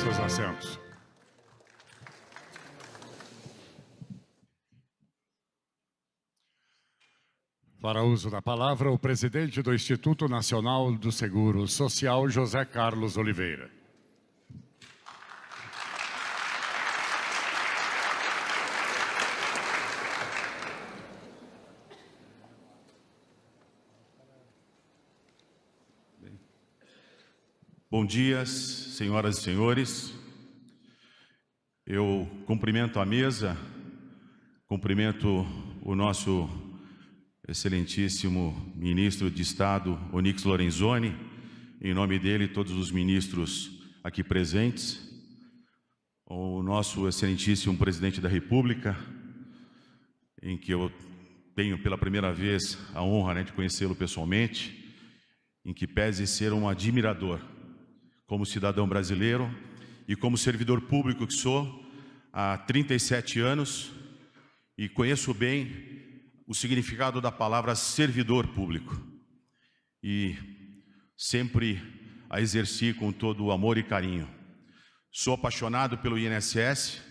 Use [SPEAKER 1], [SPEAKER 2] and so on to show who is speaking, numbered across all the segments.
[SPEAKER 1] seus assentos. Para uso da palavra, o presidente do Instituto Nacional do Seguro Social, José Carlos Oliveira.
[SPEAKER 2] Bom dia, senhoras e senhores. Eu cumprimento a mesa, cumprimento o nosso excelentíssimo ministro de Estado, Onyx Lorenzoni, em nome dele, todos os ministros aqui presentes, o nosso excelentíssimo presidente da República, em que eu tenho pela primeira vez a honra de conhecê-lo pessoalmente, em que pese ser um admirador, como cidadão brasileiro e como servidor público que sou há 37 anos e conheço bem o significado da palavra servidor público e sempre a exerci com todo o amor e carinho. Sou apaixonado pelo INSS,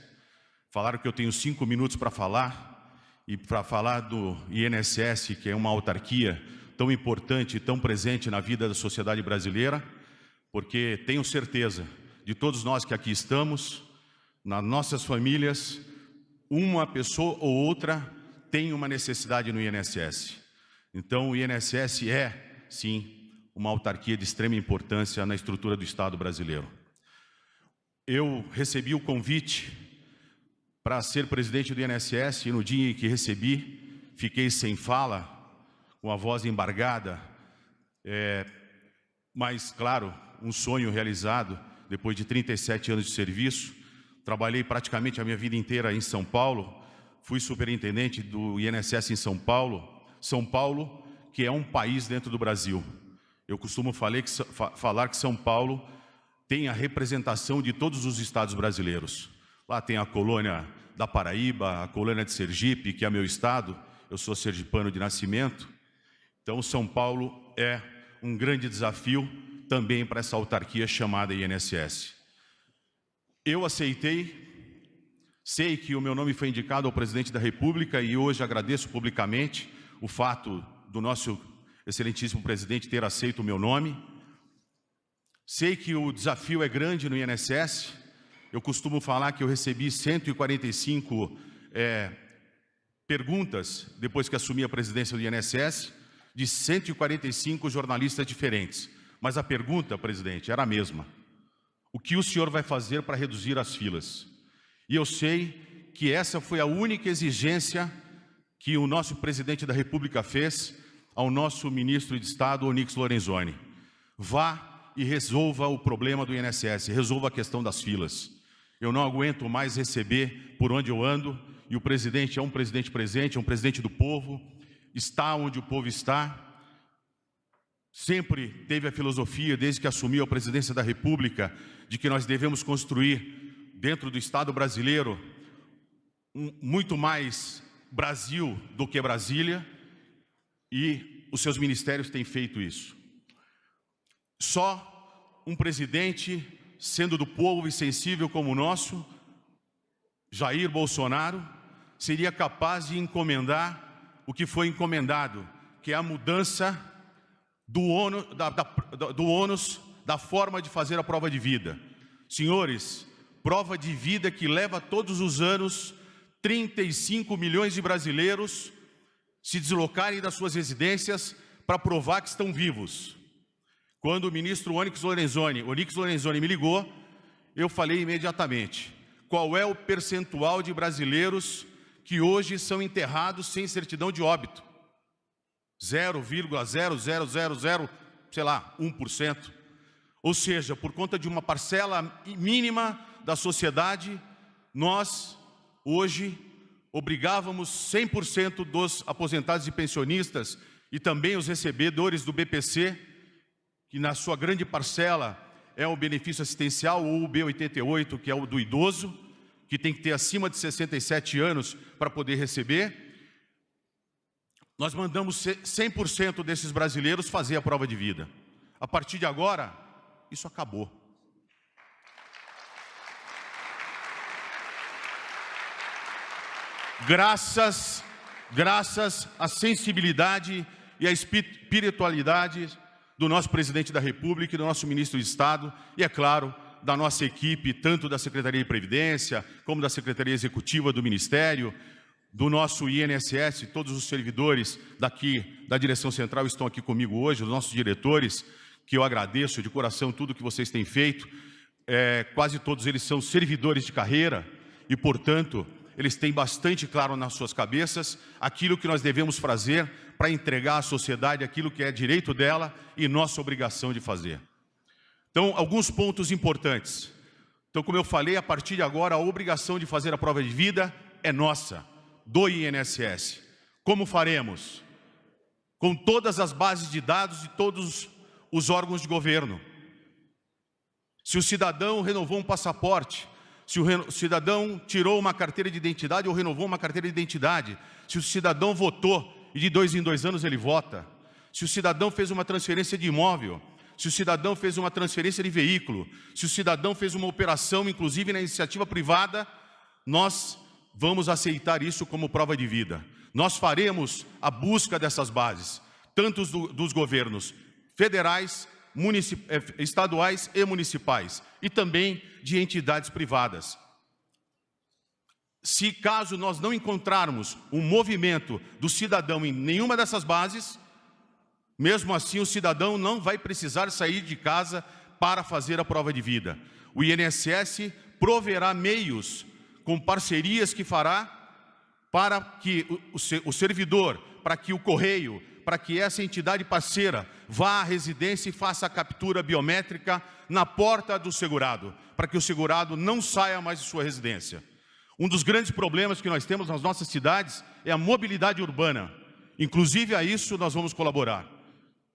[SPEAKER 2] falaram que eu tenho 5 minutos para falar e para falar do INSS, que é uma autarquia tão importante e tão presente na vida da sociedade brasileira, porque tenho certeza de todos nós que aqui estamos, nas nossas famílias, uma pessoa ou outra tem uma necessidade no INSS. Então, o INSS é, sim, uma autarquia de extrema importância na estrutura do Estado brasileiro. Eu recebi o convite para ser presidente do INSS e no dia em que recebi, fiquei sem fala, com a voz embargada, mas, claro, um sonho realizado depois de 37 anos de serviço. Trabalhei praticamente a minha vida inteira em São Paulo, fui superintendente do INSS em São Paulo, que é um país dentro do Brasil. Eu costumo falar que São Paulo tem a representação de todos os estados brasileiros. Lá tem a colônia da Paraíba, a colônia de Sergipe, que é meu estado, eu sou sergipano de nascimento. Então, São Paulo é um grande desafio também para essa autarquia chamada INSS. Eu aceitei. Sei que o meu nome foi indicado ao presidente da República e hoje agradeço publicamente o fato do nosso excelentíssimo presidente ter aceito o meu nome. Sei que o desafio é grande no INSS. Eu costumo falar que eu recebi 145 perguntas depois que assumi a presidência do INSS, de 145 jornalistas diferentes. Mas a pergunta, presidente, era a mesma. O que o senhor vai fazer para reduzir as filas? E eu sei que essa foi a única exigência que o nosso presidente da República fez ao nosso ministro de Estado, Onyx Lorenzoni. Vá e resolva o problema do INSS, resolva a questão das filas. Eu não aguento mais receber por onde eu ando, e o presidente é um presidente presente, é um presidente do povo, está onde o povo está. Sempre teve a filosofia, desde que assumiu a presidência da República, de que nós devemos construir dentro do Estado brasileiro, muito mais Brasil do que Brasília, e os seus ministérios têm feito isso. Só um presidente, sendo do povo e sensível como o nosso, Jair Bolsonaro, seria capaz de encomendar o que foi encomendado, que é a mudança do ônus da forma de fazer a prova de vida. Senhores, prova de vida que leva todos os anos 35 milhões de brasileiros se deslocarem das suas residências para provar que estão vivos. Quando o ministro Onyx Lorenzoni me ligou, eu falei imediatamente: qual é o percentual de brasileiros que hoje são enterrados sem certidão de óbito? 0,0000, sei lá, 1%. Ou seja, por conta de uma parcela mínima da sociedade, nós, hoje, obrigávamos 100% dos aposentados e pensionistas e também os recebedores do BPC, que na sua grande parcela é o benefício assistencial ou o B88, que é o do idoso, que tem que ter acima de 67 anos para poder receber. Nós mandamos 100% desses brasileiros fazer a prova de vida. A partir de agora, isso acabou. graças à sensibilidade e à espiritualidade do nosso presidente da República e do nosso ministro de Estado e, é claro, da nossa equipe, tanto da Secretaria de Previdência, como da Secretaria Executiva do Ministério, do nosso INSS, todos os servidores daqui da direção central estão aqui comigo hoje, os nossos diretores, que eu agradeço de coração tudo que vocês têm feito. Quase todos eles são servidores de carreira e, portanto, eles têm bastante claro nas suas cabeças aquilo que nós devemos fazer para entregar à sociedade aquilo que é direito dela e nossa obrigação de fazer. Então, alguns pontos importantes. Então, como eu falei, a partir de agora, a obrigação de fazer a prova de vida é nossa, do INSS. Como faremos? Com todas as bases de dados de todos os órgãos de governo. Se o cidadão renovou um passaporte, se o cidadão tirou uma carteira de identidade ou renovou uma carteira de identidade, se o cidadão votou e de 2 em 2 anos ele vota, se o cidadão fez uma transferência de imóvel, se o cidadão fez uma transferência de veículo, se o cidadão fez uma operação, inclusive na iniciativa privada, nós vamos aceitar isso como prova de vida. Nós faremos a busca dessas bases, tanto dos governos federais, estaduais e municipais, e também de entidades privadas. Se caso nós não encontrarmos um movimento do cidadão em nenhuma dessas bases, mesmo assim o cidadão não vai precisar sair de casa para fazer a prova de vida. O INSS proverá meios com parcerias que fará para que o servidor, para que o correio, para que essa entidade parceira vá à residência e faça a captura biométrica na porta do segurado, para que o segurado não saia mais de sua residência. Um dos grandes problemas que nós temos nas nossas cidades é a mobilidade urbana. Inclusive a isso nós vamos colaborar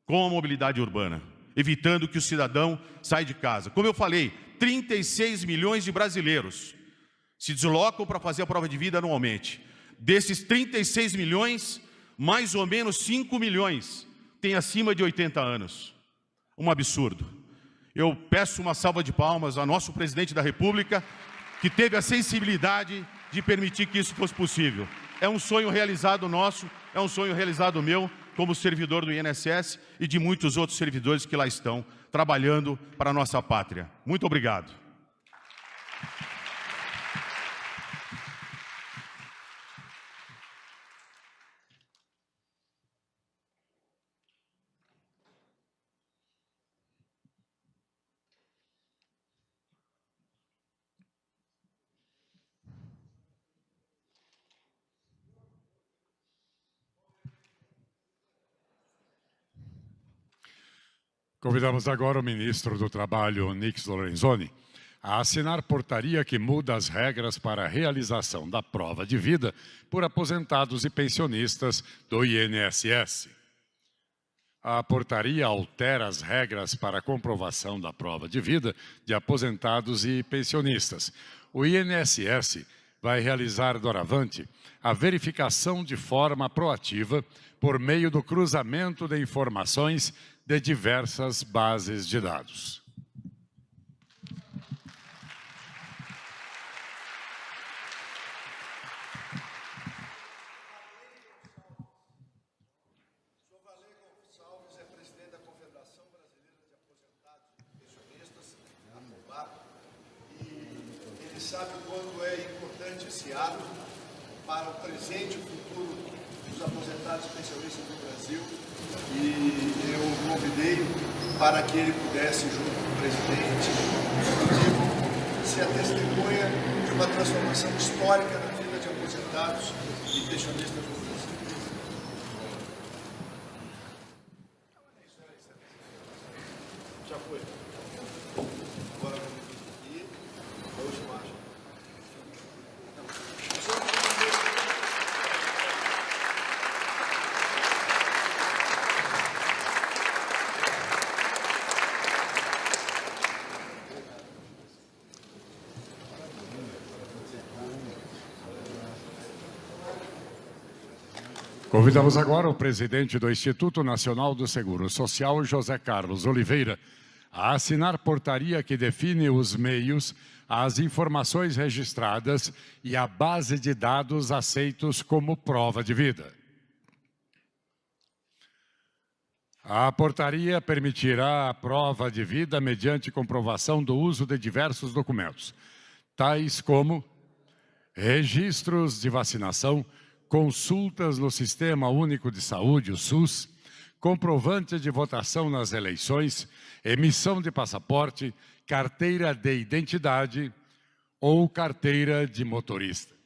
[SPEAKER 2] com a mobilidade urbana, evitando que o cidadão saia de casa. Como eu falei, 36 milhões de brasileiros se deslocam para fazer a prova de vida anualmente. Desses 36 milhões, mais ou menos 5 milhões têm acima de 80 anos. Um absurdo. Eu peço uma salva de palmas ao nosso presidente da República, que teve a sensibilidade de permitir que isso fosse possível. É um sonho realizado nosso, é um sonho realizado meu, como servidor do INSS e de muitos outros servidores que lá estão, trabalhando para a nossa pátria. Muito obrigado.
[SPEAKER 1] Convidamos agora o ministro do Trabalho, Onyx Lorenzoni, a assinar portaria que muda as regras para a realização da prova de vida por aposentados e pensionistas do INSS. A portaria altera as regras para a comprovação da prova de vida de aposentados e pensionistas. O INSS vai realizar doravante a verificação de forma proativa por meio do cruzamento de informações de diversas bases de dados.
[SPEAKER 3] Sr. Valer Gonçalves é presidente da Confederação Brasileira de Aposentados e Pensionistas, a COBAP, e ele sabe o quanto é importante esse ato para o presente e o futuro dos aposentados e pensionistas do Brasil, e eu o convidei para que ele pudesse, junto com o presidente, ser a testemunha de uma transformação histórica na vida de aposentados e pensionistas do Brasil. Já foi. Agora vamos aqui, a última imagem.
[SPEAKER 1] Convidamos agora o presidente do Instituto Nacional do Seguro Social, José Carlos Oliveira, a assinar portaria que define os meios, as informações registradas e a base de dados aceitos como prova de vida. A portaria permitirá a prova de vida mediante comprovação do uso de diversos documentos, tais como registros de vacinação, consultas no Sistema Único de Saúde, o SUS, comprovante de votação nas eleições, emissão de passaporte, carteira de identidade ou carteira de motorista.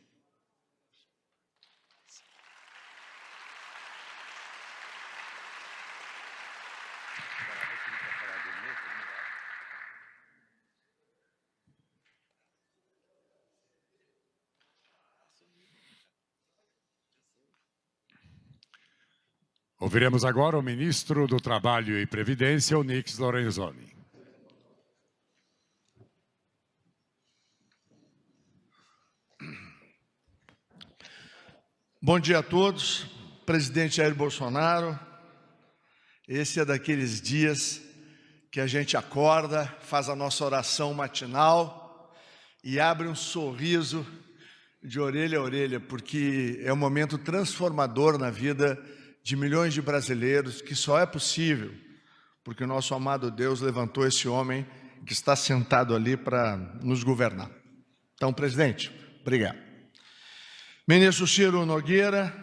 [SPEAKER 1] Ouviremos agora o ministro do Trabalho e Previdência, Onyx Lorenzoni.
[SPEAKER 3] Bom dia a todos. Presidente Jair Bolsonaro, esse é daqueles dias que a gente acorda, faz a nossa oração matinal e abre um sorriso de orelha a orelha, porque é um momento transformador na vida de milhões de brasileiros, que só é possível porque o nosso amado Deus levantou esse homem que está sentado ali para nos governar. Então, presidente, obrigado. Ministro Ciro Nogueira,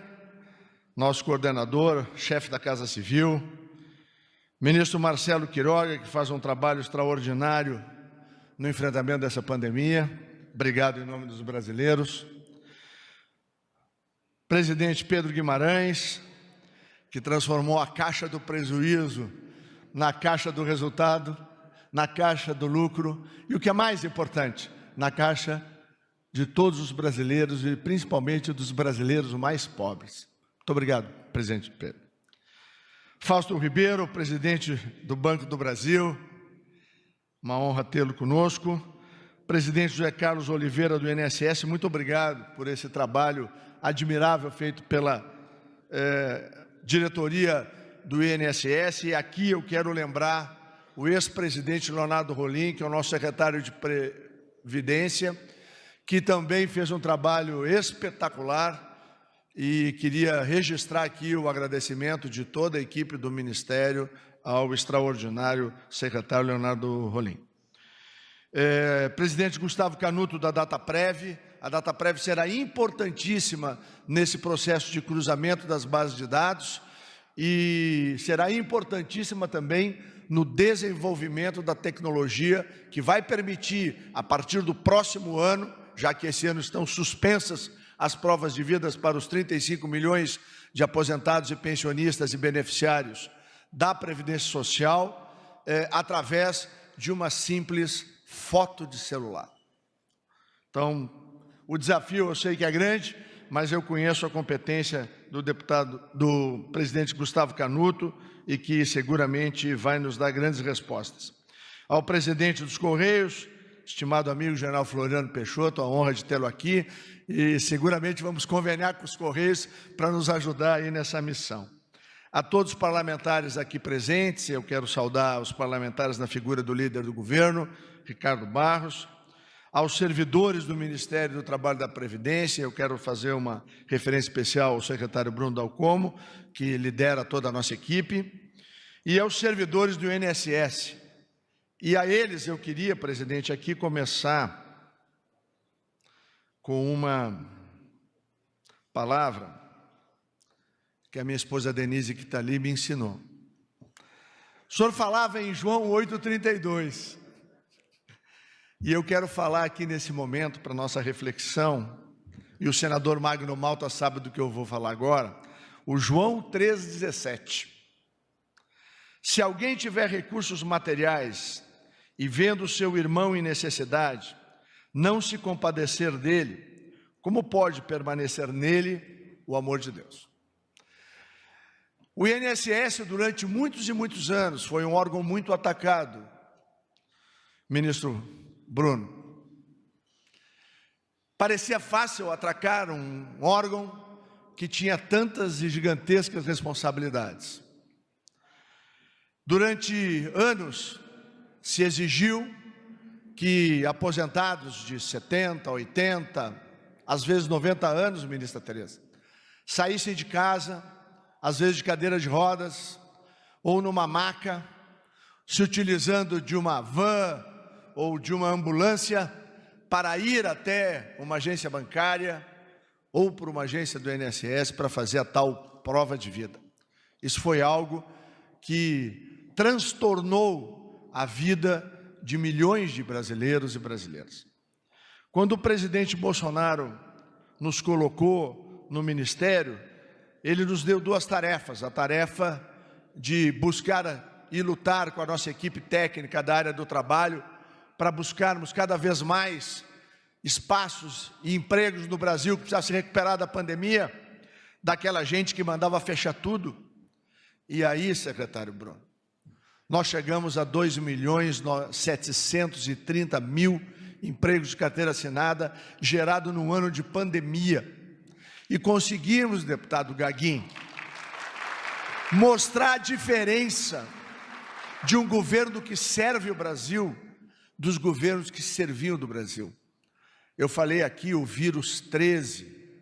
[SPEAKER 3] nosso coordenador, chefe da Casa Civil, ministro Marcelo Queiroga, que faz um trabalho extraordinário no enfrentamento dessa pandemia, obrigado em nome dos brasileiros. Presidente Pedro Guimarães, que transformou a caixa do prejuízo na caixa do resultado, na caixa do lucro e, o que é mais importante, na caixa de todos os brasileiros e principalmente dos brasileiros mais pobres. Muito obrigado, presidente Pedro. Fausto Ribeiro, presidente do Banco do Brasil, uma honra tê-lo conosco. Presidente José Carlos Oliveira, do INSS, muito obrigado por esse trabalho admirável feito pela diretoria do INSS. E aqui eu quero lembrar o ex-presidente Leonardo Rolim, que é o nosso secretário de Previdência, que também fez um trabalho espetacular, e queria registrar aqui o agradecimento de toda a equipe do Ministério ao extraordinário secretário Leonardo Rolim. Presidente Gustavo Canuto, da Dataprev. A Dataprev será importantíssima nesse processo de cruzamento das bases de dados e será importantíssima também no desenvolvimento da tecnologia que vai permitir, a partir do próximo ano, já que esse ano estão suspensas as provas de vida para os 35 milhões de aposentados e pensionistas e beneficiários da Previdência Social, através de uma simples foto de celular. Então, o desafio eu sei que é grande, mas eu conheço a competência do presidente Gustavo Canuto e que seguramente vai nos dar grandes respostas. Ao presidente dos Correios, estimado amigo general Floriano Peixoto, a honra de tê-lo aqui, e seguramente vamos conveniar com os Correios para nos ajudar aí nessa missão. A todos os parlamentares aqui presentes, eu quero saudar os parlamentares na figura do líder do governo, Ricardo Barros. Aos servidores do Ministério do Trabalho e da Previdência, eu quero fazer uma referência especial ao secretário Bruno Dalcomo, que lidera toda a nossa equipe, e aos servidores do INSS. E a eles eu queria, presidente, aqui começar com uma palavra que a minha esposa Denise, que está ali, me ensinou. O senhor falava em João 8,32. E eu quero falar aqui nesse momento, para nossa reflexão, e o senador Magno Malta sabe do que eu vou falar agora, o João 3,17. Se alguém tiver recursos materiais e vendo seu irmão em necessidade, não se compadecer dele, como pode permanecer nele o amor de Deus? O INSS, durante muitos e muitos anos, foi um órgão muito atacado. Ministro Bruno, parecia fácil atracar um órgão que tinha tantas e gigantescas responsabilidades. Durante anos, se exigiu que aposentados de 70, 80, às vezes 90 anos, ministra Tereza, saíssem de casa, às vezes de cadeira de rodas, ou numa maca, se utilizando de uma van ou de uma ambulância para ir até uma agência bancária ou para uma agência do INSS para fazer a tal prova de vida. Isso foi algo que transtornou a vida de milhões de brasileiros e brasileiras. Quando o presidente Bolsonaro nos colocou no ministério, ele nos deu duas tarefas: a tarefa de buscar e lutar com a nossa equipe técnica da área do trabalho para buscarmos cada vez mais espaços e empregos no Brasil que precisasse se recuperar da pandemia, daquela gente que mandava fechar tudo. E aí, secretário Bruno, nós chegamos a 2.730.000 empregos de carteira assinada, gerado no ano de pandemia. E conseguimos, deputado Gaguin, mostrar a diferença de um governo que serve o Brasil dos governos que serviam do Brasil. Eu falei aqui o vírus 13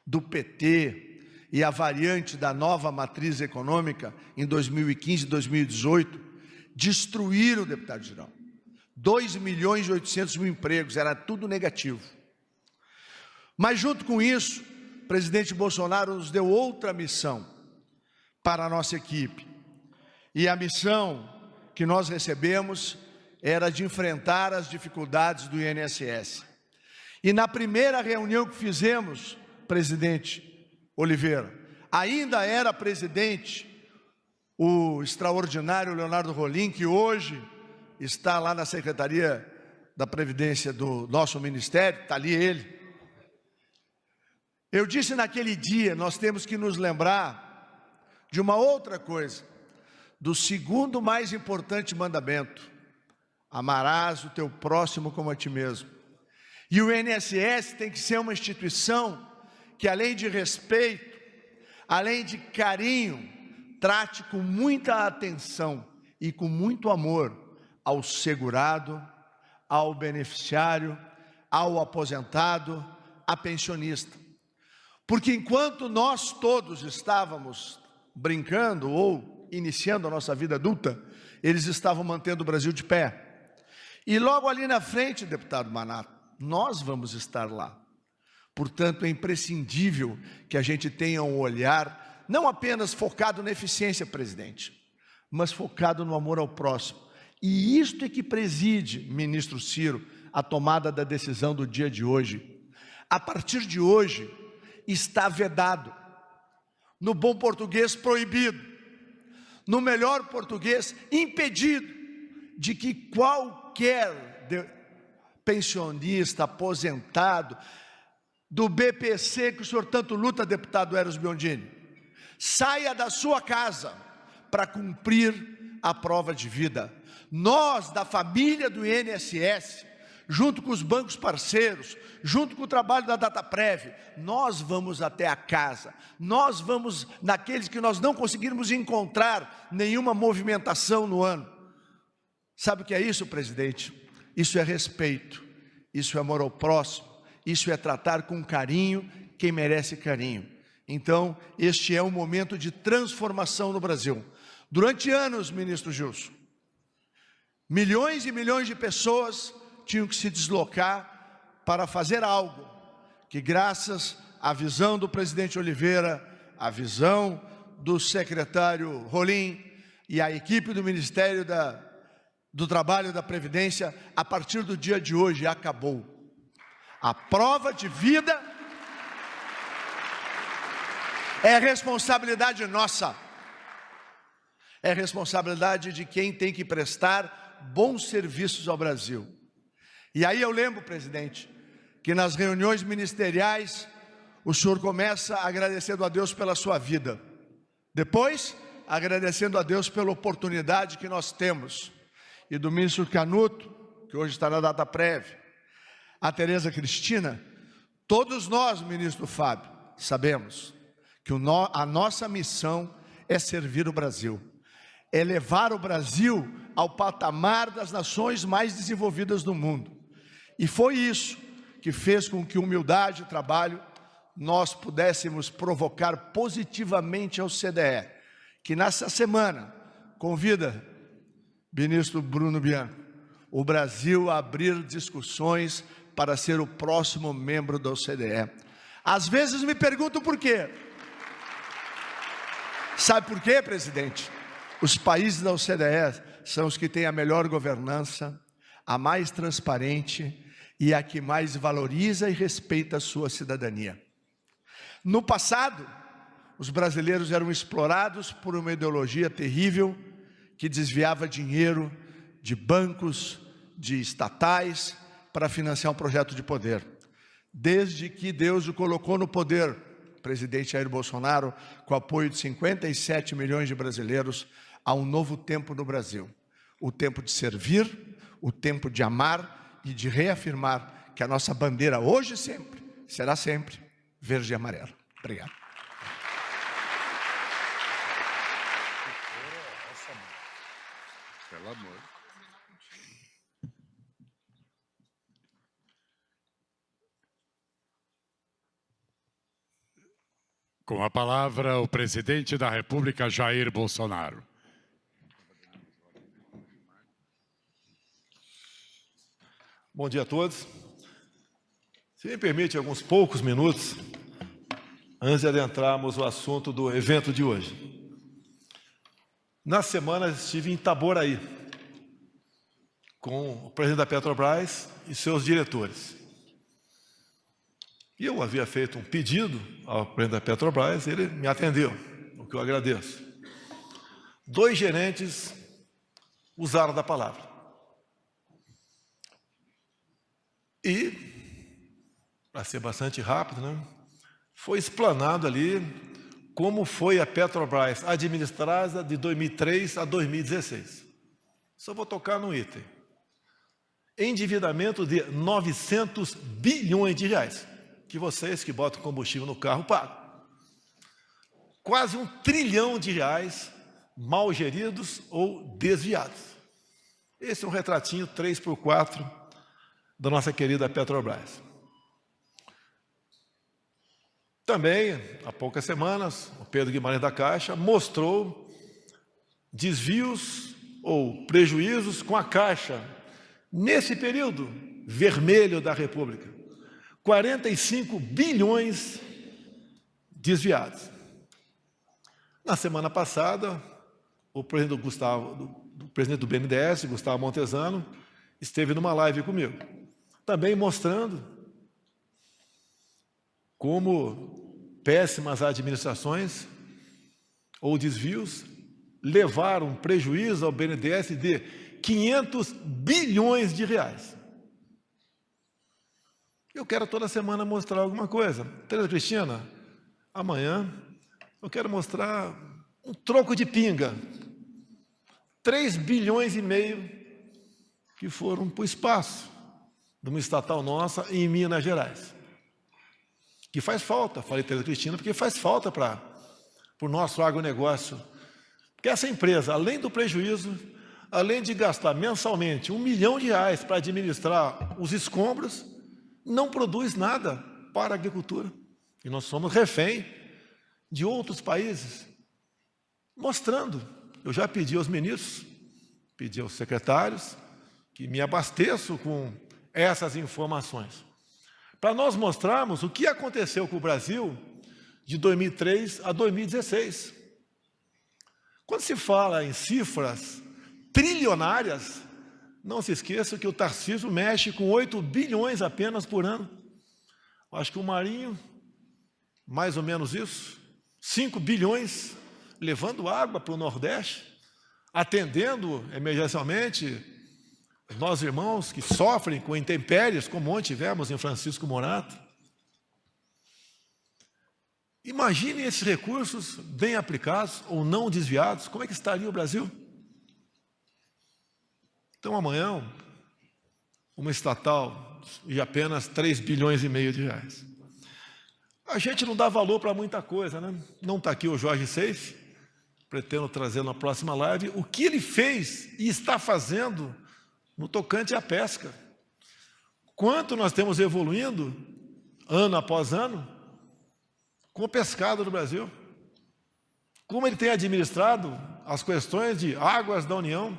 [SPEAKER 3] do PT e a variante da nova matriz econômica em 2015 e 2018 destruíram, deputado Girão, 2.800.000 empregos, era tudo negativo. Mas junto com isso, o presidente Bolsonaro nos deu outra missão para a nossa equipe. E a missão que nós recebemos era de enfrentar as dificuldades do INSS. E na primeira reunião que fizemos, presidente Oliveira, ainda era presidente o extraordinário Leonardo Rolim, que hoje está lá na Secretaria da Previdência do nosso Ministério, está ali ele. Eu disse naquele dia, nós temos que nos lembrar de uma outra coisa, do segundo mais importante mandamento: amarás o teu próximo como a ti mesmo. E o INSS tem que ser uma instituição que, além de respeito, além de carinho, trate com muita atenção e com muito amor ao segurado, ao beneficiário, ao aposentado, a pensionista. Porque enquanto nós todos estávamos brincando ou iniciando a nossa vida adulta, eles estavam mantendo o Brasil de pé. E logo ali na frente, deputado Manato, nós vamos estar lá. Portanto, é imprescindível que a gente tenha um olhar não apenas focado na eficiência, presidente, mas focado no amor ao próximo. E isto é que preside, ministro Ciro, a tomada da decisão do dia de hoje. A partir de hoje, está vedado, no bom português, proibido, no melhor português, impedido, de que qualquer pensionista, aposentado, do BPC, que o senhor tanto luta, deputado Eros Biondini, saia da sua casa para cumprir a prova de vida. Nós, da família do INSS, junto com os bancos parceiros, junto com o trabalho da Dataprev, nós vamos até a casa, nós vamos naqueles que nós não conseguirmos encontrar nenhuma movimentação no ano. Sabe o que é isso, presidente? Isso é respeito, isso é amor ao próximo, isso é tratar com carinho quem merece carinho. Então, este é um momento de transformação no Brasil. Durante anos, ministro Gilson, milhões e milhões de pessoas tinham que se deslocar para fazer algo que, graças à visão do presidente Oliveira, à visão do secretário Rolim e à equipe do Ministério do Trabalho e da Previdência, a partir do dia de hoje acabou. A prova de vida é responsabilidade nossa, é responsabilidade de quem tem que prestar bons serviços ao Brasil. E aí eu lembro, presidente, que nas reuniões ministeriais o senhor começa agradecendo a Deus pela sua vida, depois agradecendo a Deus pela oportunidade que nós temos, e do ministro Canuto, que hoje está na Dataprev, a Tereza Cristina, todos nós, ministro Fábio, sabemos que a nossa missão é servir o Brasil, é levar o Brasil ao patamar das nações mais desenvolvidas do mundo. E foi isso que fez com que humildade e trabalho nós pudéssemos provocar positivamente ao CDE, que nessa semana convida, ministro Bruno Bianco, o Brasil a abrir discussões para ser o próximo membro da OCDE. Às vezes me pergunto por quê. Sabe por quê, presidente? Os países da OCDE são os que têm a melhor governança, a mais transparente e a que mais valoriza e respeita a sua cidadania. No passado, os brasileiros eram explorados por uma ideologia terrível que desviava dinheiro de bancos, de estatais, para financiar um projeto de poder. Desde que Deus o colocou no poder, o presidente Jair Bolsonaro, com o apoio de 57 milhões de brasileiros, há um novo tempo no Brasil. O tempo de servir, o tempo de amar e de reafirmar que a nossa bandeira hoje e sempre será sempre verde e amarela. Obrigado.
[SPEAKER 1] Pelo amor. Com a palavra, o presidente da República, Jair Bolsonaro.
[SPEAKER 4] Bom dia a todos. Se me permite alguns poucos minutos, antes de adentrarmos o assunto do evento de hoje. Na semana estive em Itaboraí, com o presidente da Petrobras e seus diretores. E eu havia feito um pedido ao presidente da Petrobras, ele me atendeu, o que eu agradeço. 2 gerentes usaram da palavra. E, para ser bastante rápido, né, foi explanado ali como foi a Petrobras administrada de 2003 a 2016. Só vou tocar num item. Endividamento de 900 bilhões de reais, que vocês que botam combustível no carro pagam. Quase 1 trilhão de reais mal geridos ou desviados. Esse é um retratinho 3x4 da nossa querida Petrobras. Também, há poucas semanas, o Pedro Guimarães da Caixa mostrou desvios ou prejuízos com a Caixa, nesse período vermelho da República. 45 bilhões desviados. Na semana passada, o presidente do BNDES, Gustavo Montesano, esteve numa live comigo, também mostrando como péssimas administrações ou desvios levaram prejuízo ao BNDES de 500 bilhões de reais. Eu quero toda semana mostrar alguma coisa. Tereza Cristina, amanhã eu quero mostrar um troco de pinga. 3,5 bilhões que foram para o espaço de uma estatal nossa em Minas Gerais. Que faz falta, falei Tereza Cristina, porque faz falta para o nosso agronegócio. Porque essa empresa, além do prejuízo, além de gastar mensalmente 1 milhão de reais para administrar os escombros, não produz nada para a agricultura. E nós somos refém de outros países, mostrando. Eu já pedi aos ministros, pedi aos secretários, que me abasteçam com essas informações, para nós mostrarmos o que aconteceu com o Brasil de 2003 a 2016. Quando se fala em cifras trilionárias, não se esqueça que o Tarcísio mexe com 8 bilhões apenas por ano. Acho que o Marinho, mais ou menos isso, 5 bilhões, levando água para o Nordeste, atendendo emergencialmente os nossos irmãos que sofrem com intempéries, como ontem tivemos em Francisco Morato. Imaginem esses recursos bem aplicados ou não desviados, como é que estaria o Brasil? Então, amanhã, uma estatal de apenas 3,5 bilhões de reais. A gente não dá valor para muita coisa, né? Não está aqui o Jorge Seife, pretendo trazer na próxima live, o que ele fez e está fazendo no tocante à pesca. Quanto nós temos evoluindo, ano após ano, com o pescado no Brasil. Como ele tem administrado as questões de águas da União.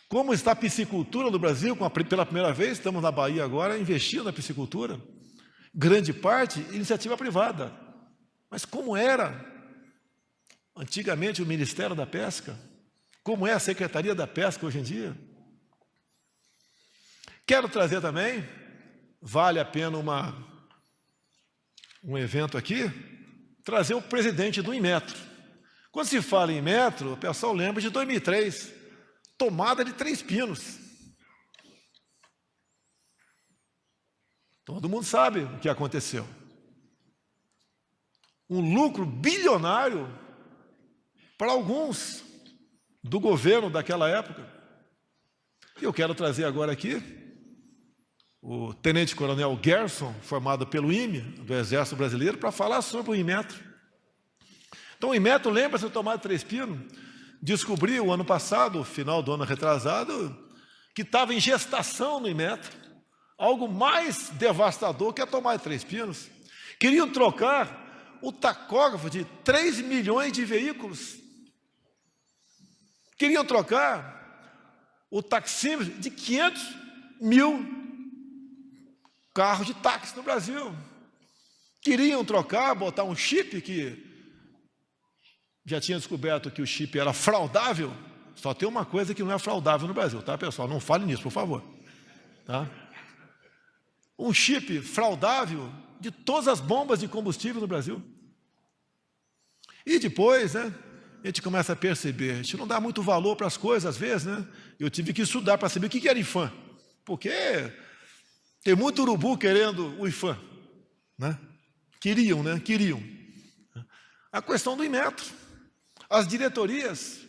[SPEAKER 4] Como está a piscicultura no Brasil, pela primeira vez, estamos na Bahia agora, investindo na piscicultura. Grande parte, iniciativa privada. Mas como era antigamente o Ministério da Pesca? Como é a Secretaria da Pesca hoje em dia? Quero trazer também, vale a pena um evento aqui, trazer o presidente do Inmetro. Quando se fala em Inmetro, o pessoal lembra de 2003, tomada de 3 Pinos. Todo mundo sabe o que aconteceu. Um lucro bilionário para alguns do governo daquela época. E eu quero trazer agora aqui o tenente-coronel Gerson, formado pelo IME, do Exército Brasileiro, para falar sobre o Inmetro. Então, o Inmetro, lembra-se do tomada de 3 Pinos? Descobriu, ano passado, final do ano retrasado, que estava em gestação no Inmetro, algo mais devastador que a tomada de 3 Pinos. Queriam trocar o tacógrafo de 3 milhões de veículos. Queriam trocar o taxímetro de 500 mil carros de táxi no Brasil. Queriam trocar, botar um chip que já tinha descoberto que o chip era fraudável. Só tem uma coisa que não é fraudável no Brasil, tá, pessoal? Não fale nisso, por favor. Tá? Um chip fraudável de todas as bombas de combustível no Brasil. E depois, né, a gente começa a perceber, a gente não dá muito valor para as coisas, às vezes, né? Eu tive que estudar para saber o que era IFAM. Porque tem muito urubu querendo o IFAM, né? Queriam, né? Queriam. A questão do Inmetro, as diretorias,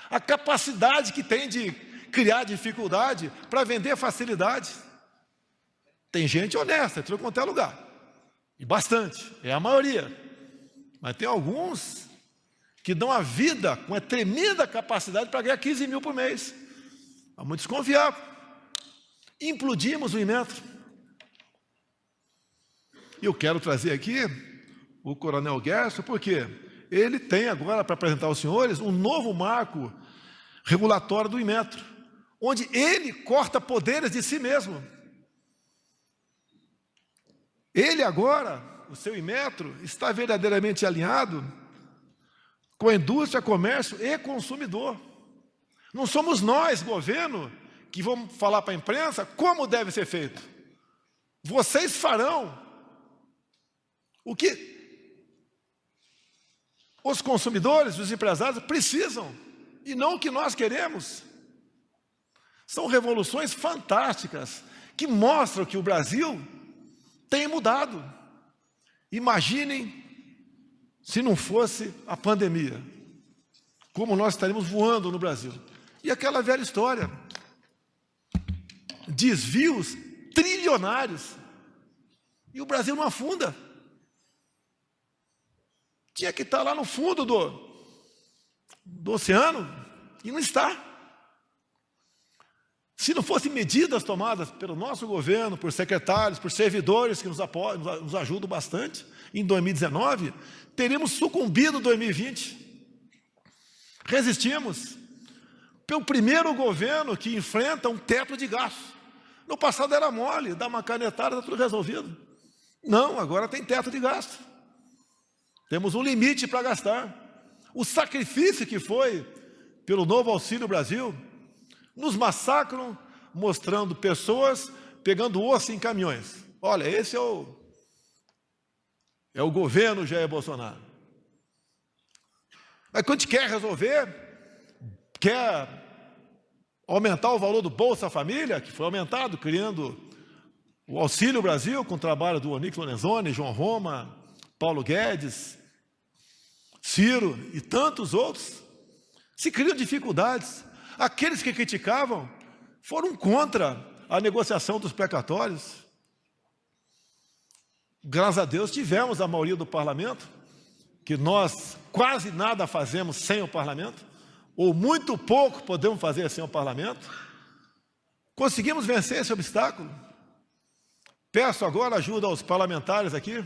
[SPEAKER 4] a capacidade que tem de criar dificuldade para vender facilidade. Tem gente honesta, entrou em qualquer lugar. E bastante, é a maioria. Mas tem alguns que dão a vida com a tremenda capacidade para ganhar 15 mil por mês. Vamos desconfiar. Implodimos o Inmetro. E eu quero trazer aqui o coronel Gerson, porque ele tem agora para apresentar aos senhores um novo marco regulatório do Inmetro, onde ele corta poderes de si mesmo. Ele agora, o seu Inmetro, está verdadeiramente alinhado com a indústria, comércio e consumidor. Não somos nós, governo, que vamos falar para a imprensa como deve ser feito. Vocês farão o que os consumidores, os empresários precisam, e não o que nós queremos. São revoluções fantásticas, que mostram que o Brasil tem mudado. Imaginem se não fosse a pandemia, como nós estaríamos voando no Brasil. E aquela velha história, desvios trilionários, e o Brasil não afunda. Tinha que estar lá no fundo do oceano, e não está. Se não fossem medidas tomadas pelo nosso governo, por secretários, por servidores que nos ajudam bastante, em 2019, teríamos sucumbido em 2020. Resistimos. Pelo primeiro governo que enfrenta um teto de gastos. No passado era mole, dá uma canetada, está tudo resolvido. Não, agora tem teto de gasto. Temos um limite para gastar. O sacrifício que foi pelo novo Auxílio Brasil, nos massacram, mostrando pessoas pegando osso em caminhões. Olha, esse é o governo Jair Bolsonaro. Mas quando a gente quer resolver, quer aumentar o valor do Bolsa Família, que foi aumentado, criando o Auxílio Brasil, com o trabalho do Onyx Lorenzoni, João Roma, Paulo Guedes, Ciro e tantos outros, se criam dificuldades. Aqueles que criticavam foram contra a negociação dos precatórios. Graças a Deus tivemos a maioria do parlamento que nós quase nada fazemos sem o parlamento, ou muito pouco podemos fazer sem o parlamento. Conseguimos vencer esse obstáculo. Peço agora ajuda aos parlamentares aqui.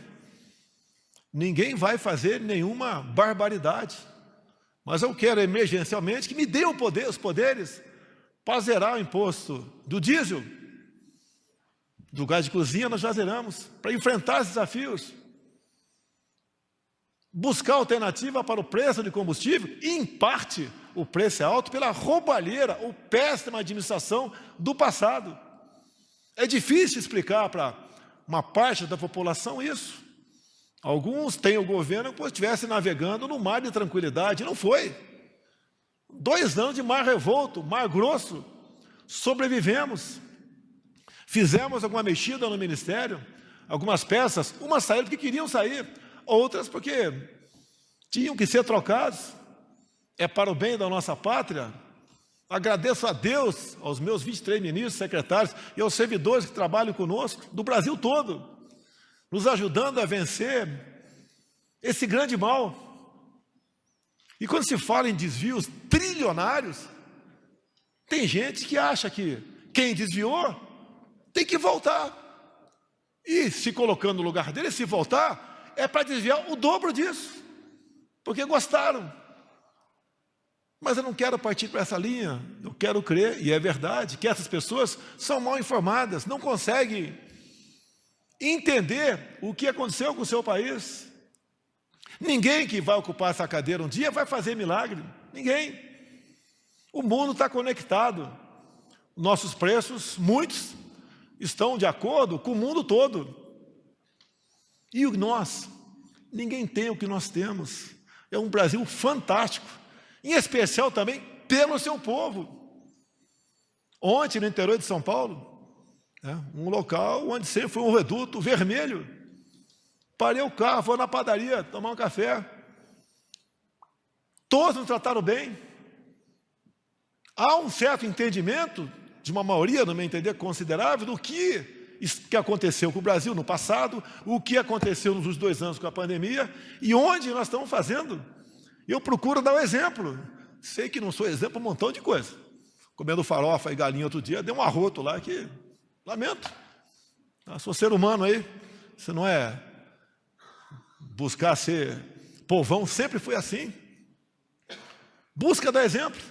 [SPEAKER 4] Ninguém vai fazer nenhuma barbaridade, mas eu quero emergencialmente que me dê os poderes para zerar o imposto do diesel, do gás de cozinha. Nós já zeramos, para enfrentar esses desafios, buscar alternativa para o preço de combustível, e em parte o preço é alto pela roubalheira ou péssima administração do passado. É difícil explicar para uma parte da população isso. Alguns têm o governo como se estivesse navegando no mar de tranquilidade. Não foi. 2 anos de mar revolto, mar grosso. Sobrevivemos. Fizemos alguma mexida no ministério, algumas peças, umas saíram porque queriam sair, outras porque tinham que ser trocados. É para o bem da nossa pátria. Agradeço a Deus, aos meus 23 ministros, secretários e aos servidores que trabalham conosco, do Brasil todo, nos ajudando a vencer esse grande mal. E quando se fala em desvios trilionários, tem gente que acha que quem desviou tem que voltar. E se colocando no lugar dele, se voltar, é para desviar o dobro disso, porque gostaram. Mas eu não quero partir para essa linha. Eu quero crer, e é verdade, que essas pessoas são mal informadas, não conseguem entender o que aconteceu com o seu país. Ninguém que vai ocupar essa cadeira um dia vai fazer milagre. Ninguém. O mundo está conectado. Nossos preços, muitos, estão de acordo com o mundo todo. E nós, ninguém tem o que nós temos. É um Brasil fantástico, em especial também pelo seu povo. Ontem, no interior de São Paulo, um local onde sempre foi um reduto vermelho, parei o carro, vou na padaria tomar um café. Todos nos trataram bem. Há um certo entendimento, de uma maioria, no meu entender, considerável, do que aconteceu com o Brasil no passado, o que aconteceu nos últimos 2 anos com a pandemia, e onde nós estamos fazendo. Eu procuro dar um exemplo. Sei que não sou exemplo para um montão de coisa. Comendo farofa e galinha outro dia, deu um arroto lá que, lamento. Sou ser humano aí, se não é buscar ser povão, sempre foi assim. Busca dar exemplo.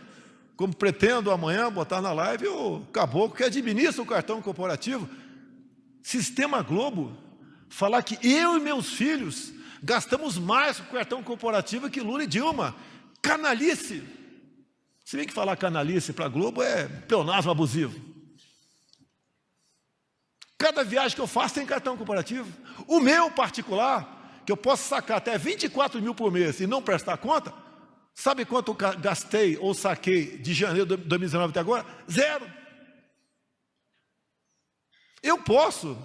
[SPEAKER 4] Como pretendo amanhã botar na live o caboclo que administra o cartão corporativo. Sistema Globo, falar que eu e meus filhos gastamos mais com o cartão corporativo que Lula e Dilma. Canalice. Se bem que falar canalice para a Globo é pleonasmo abusivo. Cada viagem que eu faço tem cartão corporativo. O meu particular, que eu posso sacar até 24 mil por mês e não prestar conta, sabe quanto eu gastei ou saquei de janeiro de 2019 até agora? 0. Eu posso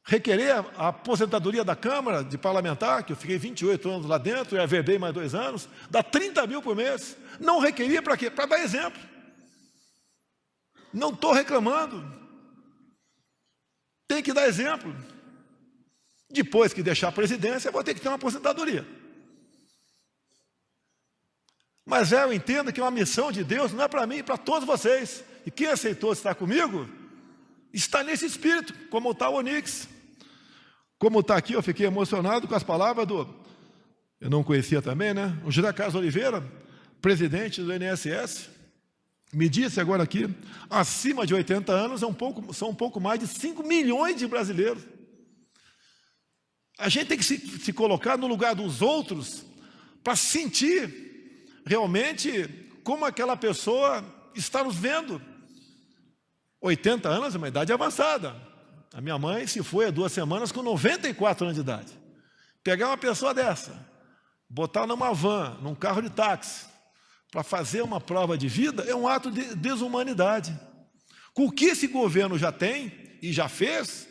[SPEAKER 4] requerer a aposentadoria da Câmara de Parlamentar, que eu fiquei 28 anos lá dentro, e averbei mais 2 anos, dá 30 mil por mês. Não requeria para quê? Para dar exemplo. Não estou reclamando. Tem que dar exemplo. Depois que deixar a presidência, eu vou ter que ter uma aposentadoria. Mas eu entendo que uma missão de Deus não é para mim, é para todos vocês. E quem aceitou estar comigo, está nesse espírito, como está o Onix. Como está aqui, eu fiquei emocionado com as palavras eu não conhecia também, né? O José Carlos Oliveira, presidente do INSS, me disse agora aqui, acima de 80 anos são um pouco mais de 5 milhões de brasileiros. A gente tem que se colocar no lugar dos outros para sentir realmente como aquela pessoa está nos vendo. 80 anos é uma idade avançada. A minha mãe se foi há 2 semanas com 94 anos de idade. Pegar uma pessoa dessa, botar numa van, num carro de táxi, para fazer uma prova de vida, é um ato de desumanidade. Com o que esse governo já tem e já fez,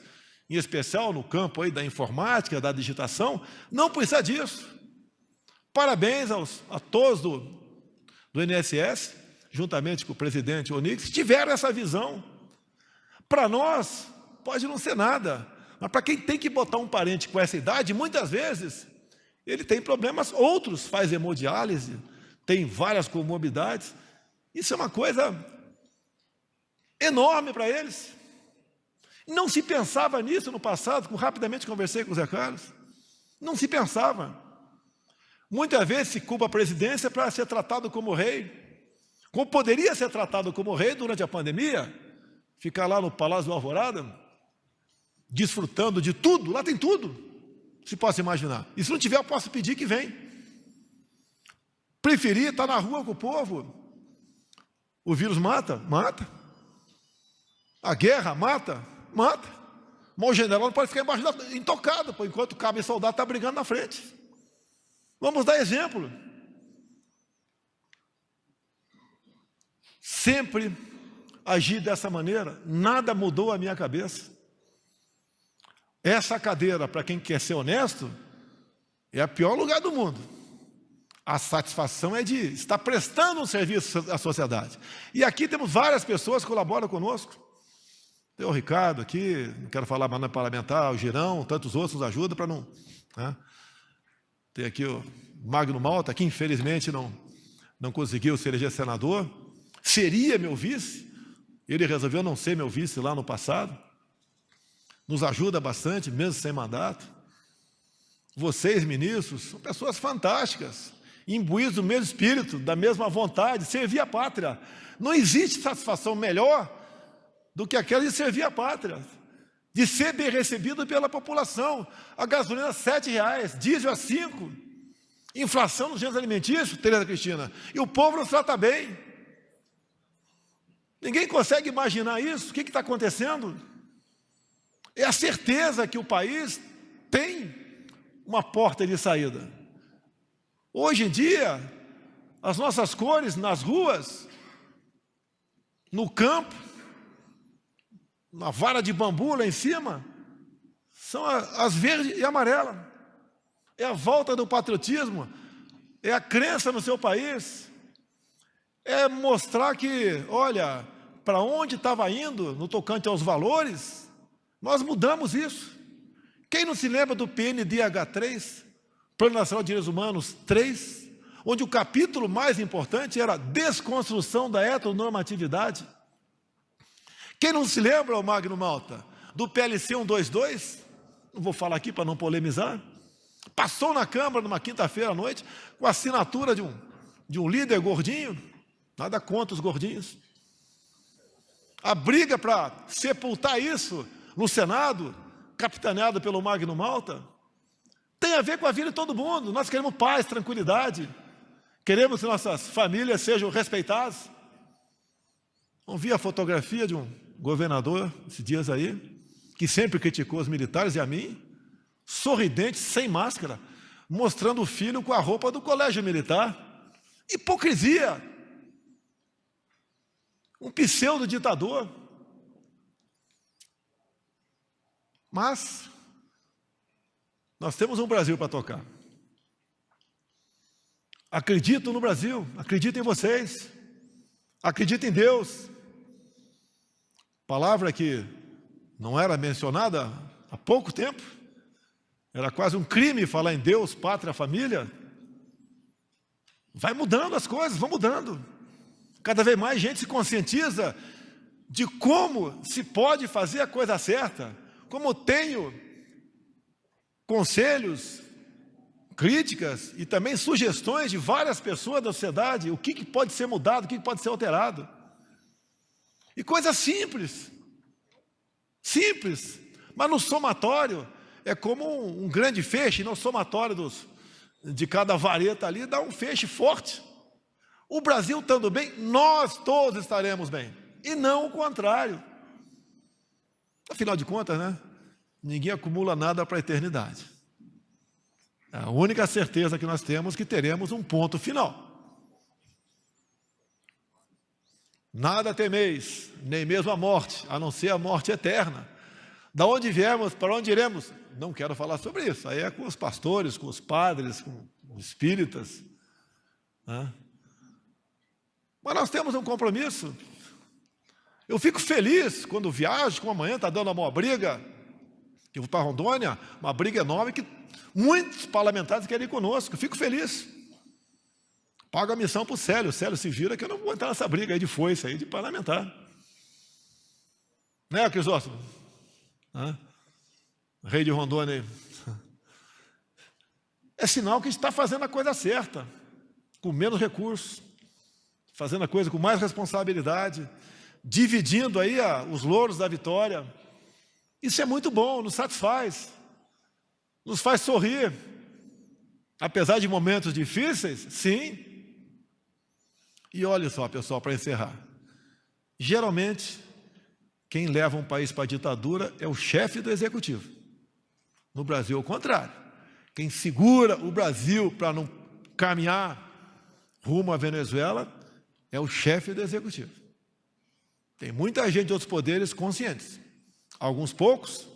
[SPEAKER 4] em especial no campo aí da informática, da digitação, não precisa disso. Parabéns a todos do INSS, juntamente com o presidente Onix, tiveram essa visão. Para nós, pode não ser nada, mas para quem tem que botar um parente com essa idade, muitas vezes, ele tem problemas, outros faz hemodiálise, tem várias comorbidades. Isso é uma coisa enorme para eles. Não se pensava nisso no passado, rapidamente conversei com o Zé Carlos. Não se pensava. Muitas vezes se culpa a presidência para ser tratado como rei. Como poderia ser tratado como rei durante a pandemia, ficar lá no Palácio do Alvorada, desfrutando de tudo, lá tem tudo, se possa imaginar. E se não tiver, eu posso pedir que venha. Preferir estar na rua com o povo. O vírus mata? Mata. A guerra mata? Mata. Mas o general não pode ficar embaixo intocado, enquanto o cabo e soldado está brigando na frente. Vamos dar exemplo. Sempre agi dessa maneira, nada mudou a minha cabeça. Essa cadeira, para quem quer ser honesto, é o pior lugar do mundo. A satisfação é de estar prestando um serviço à sociedade. E aqui temos várias pessoas que colaboram conosco. Tem o Ricardo aqui, não quero falar mais na parlamentar, o Girão, tantos outros nos ajudam para não... Né? Tem aqui o Magno Malta, que infelizmente não conseguiu se eleger senador. Seria meu vice, ele resolveu não ser meu vice lá no passado. Nos ajuda bastante, mesmo sem mandato. Vocês, ministros, são pessoas fantásticas, imbuídos do mesmo espírito, da mesma vontade, servir a pátria. Não existe satisfação melhor do que aquela de servir a pátria, de ser bem recebido pela população. A gasolina R$7, diesel a 5, inflação nos gêneros alimentícios, Tereza Cristina, e o povo nos trata bem. Ninguém consegue imaginar isso. O que está acontecendo? É a certeza que o país tem uma porta de saída. Hoje em dia, as nossas cores nas ruas, no campo, na vara de bambu lá em cima, são as verde e amarela. É a volta do patriotismo, é a crença no seu país, é mostrar que, olha, para onde estava indo no tocante aos valores, nós mudamos isso. Quem não se lembra do PNDH3, Plano Nacional de Direitos Humanos 3, onde o capítulo mais importante era a desconstrução da heteronormatividade? Quem não se lembra, o Magno Malta, do PLC 122, não vou falar aqui para não polemizar, passou na Câmara numa quinta-feira à noite, com a assinatura de um líder gordinho, nada contra os gordinhos. A briga para sepultar isso no Senado, capitaneado pelo Magno Malta, tem a ver com a vida de todo mundo. Nós queremos paz, tranquilidade, queremos que nossas famílias sejam respeitadas. Não vi a fotografia de um governador, esses dias aí, que sempre criticou os militares e a mim, sorridente, sem máscara, mostrando o filho com a roupa do colégio militar. Hipocrisia! Um pseudo-ditador. Mas nós temos um Brasil para tocar. Acredito no Brasil, acredito em vocês, acredito em Deus. Palavra que não era mencionada há pouco tempo, era quase um crime falar em Deus, pátria, família. Vai mudando as coisas, vão mudando. Cada vez mais gente se conscientiza de como se pode fazer a coisa certa. Como tenho conselhos, críticas e também sugestões de várias pessoas da sociedade, o que pode ser mudado, o que pode ser alterado. E coisas simples, mas no somatório, é como um grande feixe, no somatório de cada vareta ali, dá um feixe forte. O Brasil estando bem, nós todos estaremos bem, e não o contrário. Afinal de contas, né? Ninguém acumula nada para a eternidade. A única certeza que nós temos é que teremos um ponto final. Nada temeis, nem mesmo a morte, a não ser a morte eterna. Da onde viemos, para onde iremos? Não quero falar sobre isso. Aí é com os pastores, com os padres, com os espíritas. Né? Mas nós temos um compromisso. Eu fico feliz quando viajo, como amanhã está dando uma boa briga, Eu vou para Rondônia, uma briga enorme que muitos parlamentares querem ir conosco. Eu fico feliz. Pago a missão para o Célio se vira que eu não vou entrar nessa briga aí de foice aí de parlamentar. Né, Crisóstomo? Rei de Rondônia aí. É sinal que a gente está fazendo a coisa certa, com menos recursos, fazendo a coisa com mais responsabilidade, dividindo aí os louros da vitória. Isso é muito bom, nos satisfaz, nos faz sorrir. Apesar de momentos difíceis, sim. E olha só, pessoal, para encerrar. Geralmente, quem leva um país para a ditadura é o chefe do executivo. No Brasil, é o contrário. Quem segura o Brasil para não caminhar rumo à Venezuela é o chefe do executivo. Tem muita gente de outros poderes conscientes. Alguns poucos,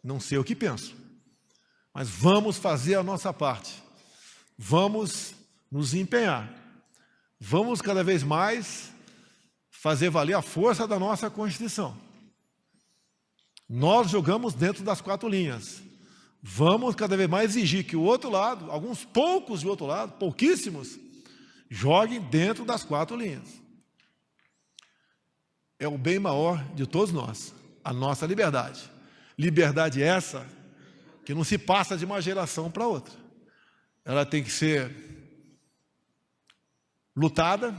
[SPEAKER 4] não sei o que pensam. Mas vamos fazer a nossa parte. Vamos nos empenhar. Vamos cada vez mais fazer valer a força da nossa Constituição. Nós jogamos dentro das 4 linhas. Vamos cada vez mais exigir que o outro lado, alguns poucos do outro lado, pouquíssimos, joguem dentro das 4 linhas. É o bem maior de todos nós, a nossa liberdade. Liberdade essa que não se passa de uma geração para outra. Ela tem que ser lutada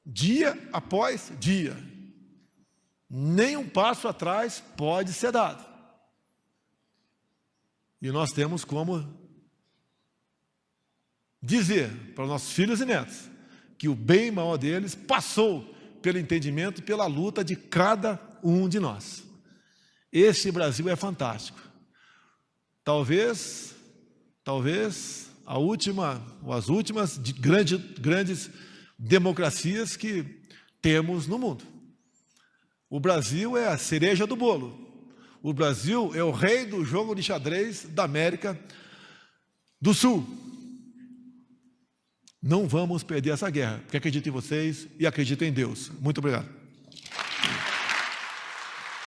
[SPEAKER 4] dia após dia. Nem um passo atrás pode ser dado. E nós temos como dizer para os nossos filhos e netos que o bem maior deles passou pelo entendimento e pela luta de cada um de nós. Esse Brasil é fantástico. Talvez as últimas grandes democracias que temos no mundo. O Brasil é a cereja do bolo. O Brasil é o rei do jogo de xadrez da América do Sul. Não vamos perder essa guerra, porque acredito em vocês e acredito em Deus. Muito obrigado.